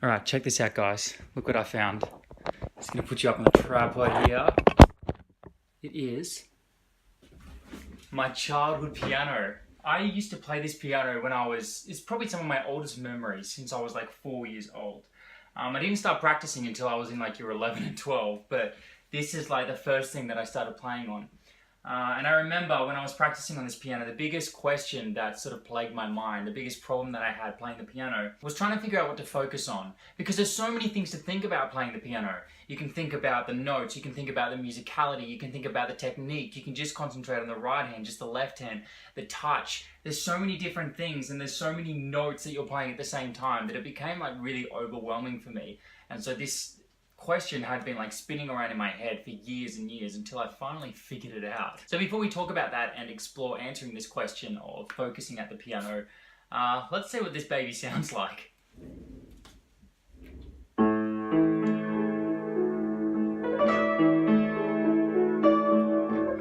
All right, check this out, guys. Look what I found. Just gonna put you up on the tripod here. It is my childhood piano. I used to play this piano when it's probably some of my oldest memories since I was like 4 years old. I didn't start practicing until I was in like year 11 and 12, but this is like the first thing that I started playing on. And I remember when I was practicing on this piano, the biggest question that sort of plagued my mind, the biggest problem that I had playing the piano, was trying to figure out what to focus on. Because there's so many things to think about playing the piano. You can think about the notes, you can think about the musicality, you can think about the technique, you can just concentrate on the right hand, just the left hand, the touch. There's so many different things and there's so many notes that you're playing at the same time that it became like really overwhelming for me. And so this question had been like spinning around in my head for years and years until I finally figured it out. So before we talk about that and explore answering this question of focusing at the piano, let's see what this baby sounds like.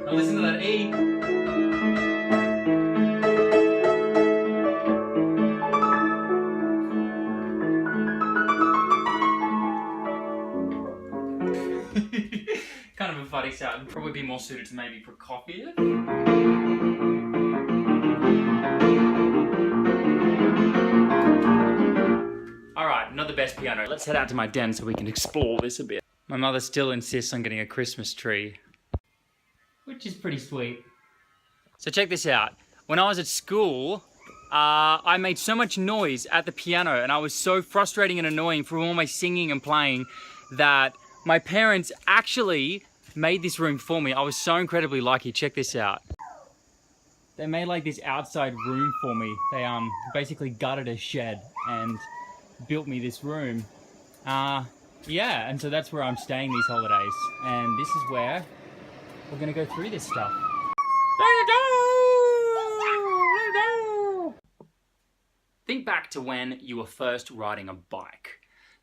Now listen to that E. Kind of a funny sound. Probably be more suited to maybe Prokofiev. Alright, not the best piano. Let's head out to my den so we can explore this a bit. My mother still insists on getting a Christmas tree, which is pretty sweet. So check this out. When I was at school, I made so much noise at the piano and I was so frustrating and annoying from all my singing and playing that my parents actually made this room for me. I was so incredibly lucky. Check this out. They made like this outside room for me. They basically gutted a shed and built me this room. Yeah, and so that's where I'm staying these holidays. And this is where we're gonna go through this stuff. Think back to when you were first riding a bike.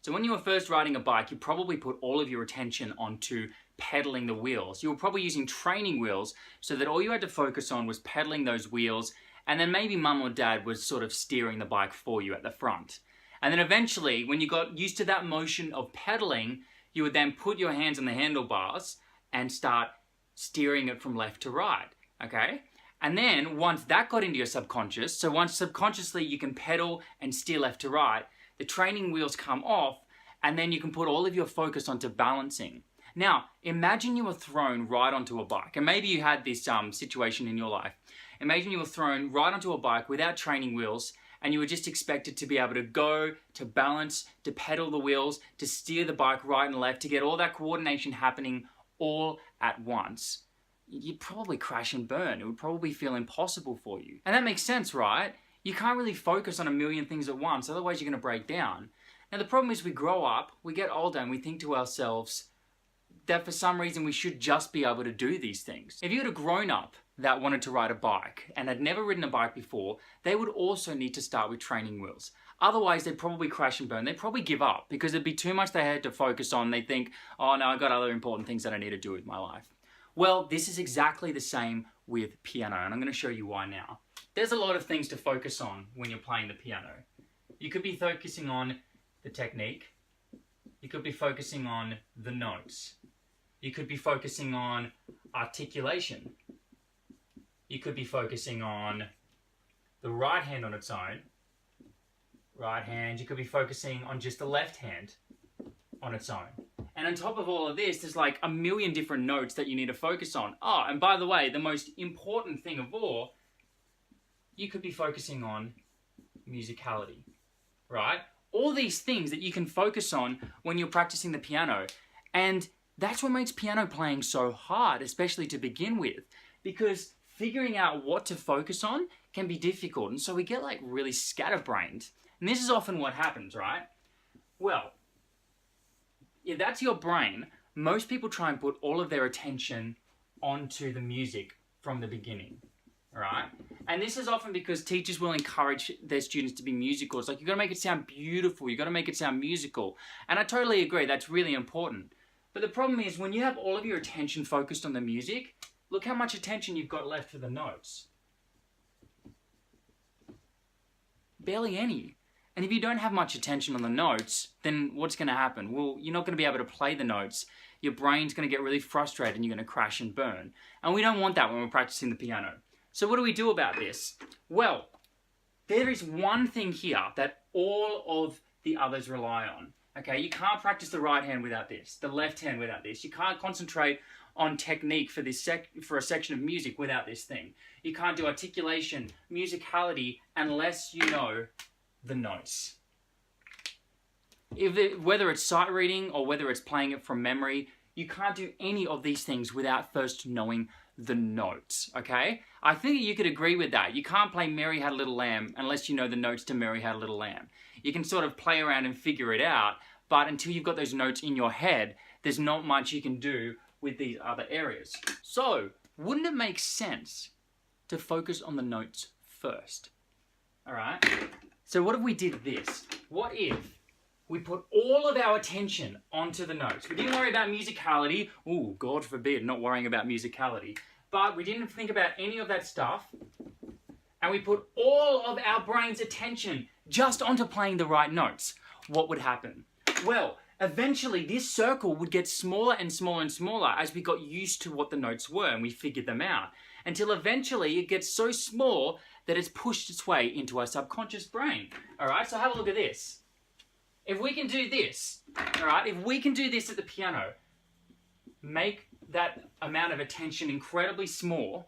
So when you were first riding a bike, you probably put all of your attention onto pedaling the wheels. You were probably using training wheels so that all you had to focus on was pedaling those wheels, and then maybe mum or dad was sort of steering the bike for you at the front. And then eventually, when you got used to that motion of pedaling, you would then put your hands on the handlebars and start steering it from left to right, okay? And then once that got into your subconscious, so once subconsciously you can pedal and steer left to right, the training wheels come off, and then you can put all of your focus onto balancing. Now, imagine you were thrown right onto a bike, and maybe you had this situation in your life. Imagine you were thrown right onto a bike without training wheels, and you were just expected to be able to go, to balance, to pedal the wheels, to steer the bike right and left, to get all that coordination happening all at once. You'd probably crash and burn. It would probably feel impossible for you. And that makes sense, right? You can't really focus on a million things at once, otherwise you're going to break down. Now the problem is we grow up, we get older, and we think to ourselves that for some reason we should just be able to do these things. If you had a grown up that wanted to ride a bike and had never ridden a bike before, they would also need to start with training wheels. Otherwise they'd probably crash and burn. They'd probably give up because it'd be too much they had to focus on. They'd think, oh no, I've got other important things that I need to do with my life. Well, this is exactly the same with piano, and I'm going to show you why now. There's a lot of things to focus on when you're playing the piano. You could be focusing on the technique. You could be focusing on the notes. You could be focusing on articulation. You could be focusing on the right hand on its own. Right hand. You could be focusing on just the left hand on its own. And on top of all of this, there's like a million different notes that you need to focus on. Oh, and by the way, the most important thing of all, you could be focusing on musicality, right? All these things that you can focus on when you're practicing the piano. And that's what makes piano playing so hard, especially to begin with, because figuring out what to focus on can be difficult. And so we get like really scatterbrained. And this is often what happens, right? Well, if that's your brain, most people try and put all of their attention onto the music from the beginning. Right? And this is often because teachers will encourage their students to be musical. It's like, you've got to make it sound beautiful. You've got to make it sound musical. And I totally agree. That's really important. But the problem is when you have all of your attention focused on the music, look how much attention you've got left for the notes. Barely any. And if you don't have much attention on the notes, then what's going to happen? Well, you're not going to be able to play the notes. Your brain's going to get really frustrated and you're going to crash and burn. And we don't want that when we're practicing the piano. So what do we do about this? Well, there is one thing here that all of the others rely on. Okay, you can't practice the right hand without this, the left hand without this. You can't concentrate on technique for a section of music without this thing. You can't do articulation, musicality, unless you know the notes. Whether it's sight reading or whether it's playing it from memory, you can't do any of these things without first knowing the notes, okay? I think you could agree with that. You can't play Mary Had a Little Lamb unless you know the notes to Mary Had a Little Lamb. You can sort of play around and figure it out, but until you've got those notes in your head, there's not much you can do with these other areas. So, wouldn't it make sense to focus on the notes first? All right? So what if we did this? What if we put all of our attention onto the notes? We didn't worry about musicality. Ooh, God forbid, not worrying about musicality. But we didn't think about any of that stuff. And we put all of our brain's attention just onto playing the right notes. What would happen? Well, eventually this circle would get smaller and smaller and smaller as we got used to what the notes were and we figured them out. Until eventually it gets so small that it's pushed its way into our subconscious brain. All right, so have a look at this. If we can do this, all right, if we can do this at the piano, make that amount of attention incredibly small,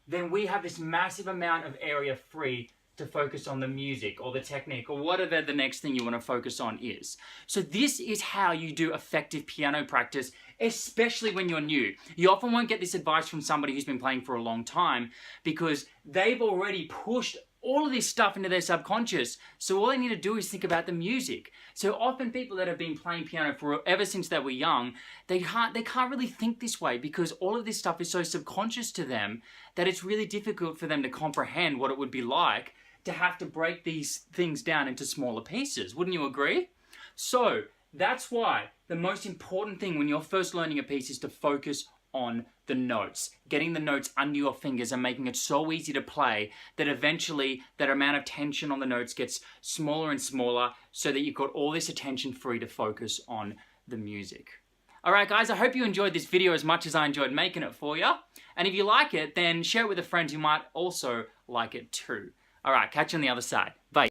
then we have this massive amount of area free to focus on the music or the technique or whatever the next thing you want to focus on is. So this is how you do effective piano practice, especially when you're new. You often won't get this advice from somebody who's been playing for a long time because they've already pushed all of this stuff into their subconscious. So all they need to do is think about the music. So often people that have been playing piano for ever since they were young, they can't really think this way because all of this stuff is so subconscious to them that it's really difficult for them to comprehend what it would be like to have to break these things down into smaller pieces. Wouldn't you agree? So that's why the most important thing when you're first learning a piece is to focus on the notes, getting the notes under your fingers and making it so easy to play that eventually that amount of tension on the notes gets smaller and smaller so that you've got all this attention free to focus on the music. All right, guys, I hope you enjoyed this video as much as I enjoyed making it for you. And if you like it, then share it with a friend who might also like it too. All right, catch you on the other side. Bye.